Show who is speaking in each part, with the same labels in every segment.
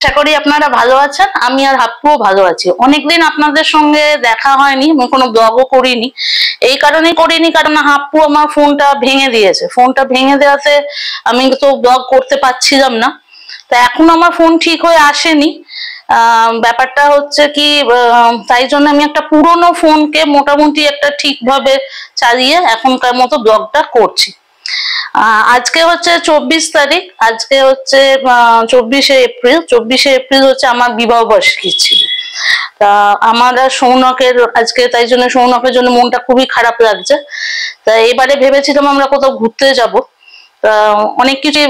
Speaker 1: আশা করি আপনারা ভালো আছেন। আমি আর হাপ্পুও ভালো আছি। অনেকদিন আপনাদের সঙ্গে দেখা হয়নি, আমি কোনো ব্লগও করিনি। এই কারণেই করিনি কারণ হাপ্পু আমার ফোনটা ভেঙে দিয়েছে। ফোনটা ভেঙে দেওয়াতে আমি তো ব্লগ করতে পারছিলাম না। তা এখন আমার ফোন ঠিক হয়ে আসেনি। ব্যাপারটা হচ্ছে কি, তাই জন্য আমি একটা পুরোনো ফোনকে মোটামুটি একটা ঠিকভাবে চালিয়ে এখনকার মতো ব্লগটা করছি। আজকে হচ্ছে 24 তারিখ, আজকে হচ্ছে 24শে এপ্রিল। 24শে এপ্রিল হচ্ছে আমার বিবাহ বার্ষিকী ছিল। তা আমার আর সৌনকের আজকে, তাই জন্য সৌনকের জন্য মনটা খুবই খারাপ লাগছে। তা এবারে ভেবেছিলাম আমরা কোথাও ঘুরতে যাব। তা অনেক কিছুই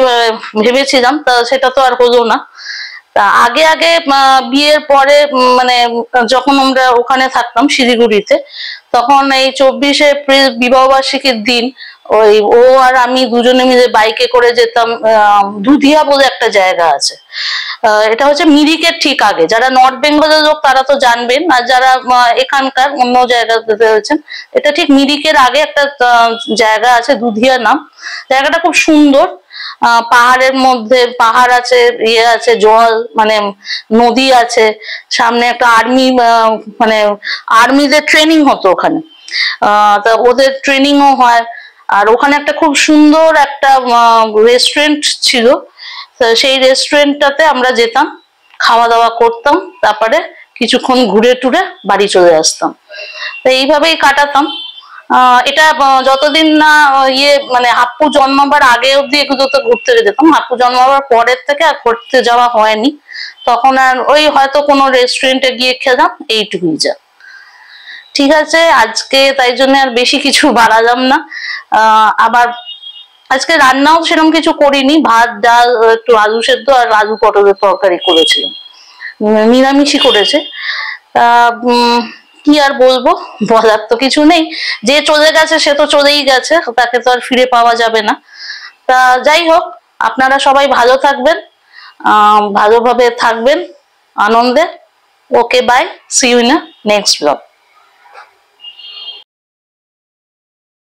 Speaker 1: ভেবেছিলাম, তা সেটা তো আর হলো না। তা আগে আগে বিয়ের পরে মানে যখন আমরা ওখানে থাকতাম শিলিগুড়িতে, তখন এই 24শে এপ্রিল বিবাহ বার্ষিকীর দিন ওই ও আর আমি দুজনে মিলে বাইকে করে যেতাম। দুধিয়া বলে একটা জায়গা আছে, এটা হচ্ছে মিরিকের ঠিক আগে। যারা নর্থ বেঙ্গলের লোক তারা তো জানবেন, আর যারা এখানকার অন্য জায়গাতে রয়েছেন, এটা ঠিক মিরিকের আগে একটা জায়গা আছে, দুধিয়া নাম। জায়গাটা খুব সুন্দর। পাহাড়ের মধ্যে পাহাড় আছে, ইয়ে আছে, জল মানে নদী আছে, সামনে একটা আর্মি মানে আর্মিদের ট্রেনিং হতো ওখানে। তা ওদের ট্রেনিংও হয়। আর ওখানে একটা খুব সুন্দর একটা রেস্টুরেন্ট ছিল। সেই রেস্টুরেন্টটাতে আমরা যেতাম, খাওয়া দাওয়া করতাম, তারপরে কিছুক্ষণ ঘুরে টুরে বাড়ি চলে আসতাম। তো এইভাবেই কাটাতাম। এটা যতদিন না মানে হাপ্পু জন্মাবার আগে অব্দি এগুলোতে ঘুরতে যেতাম। হাপ্পু জন্মাবার পরের থেকে আর ঘুরতে যাওয়া হয়নি। তখন আর ওই হয়তো কোনো রেস্টুরেন্টে গিয়ে খেলাম, এইটুকুই যা। ঠিক আছে, আজকে তাই জন্য আর বেশি কিছু বাড়ালাম না। আবার আজকে রান্নাও সেরকম কিছু করিনি, ভাত ডাল একটু আলু সেদ্ধ আর আলু পটলের তরকারি করেছিলাম, নিরামিষই করেছে। তা কি আর বলবো, বলার তো কিছু নেই। যে চলে গেছে সে তো চলেই গেছে, তাকে তো আর ফিরে পাওয়া যাবে না। তা যাই হোক, আপনারা সবাই ভালো থাকবেন, ভালোভাবে থাকবেন, আনন্দে। Okay, bye, see you in next blog.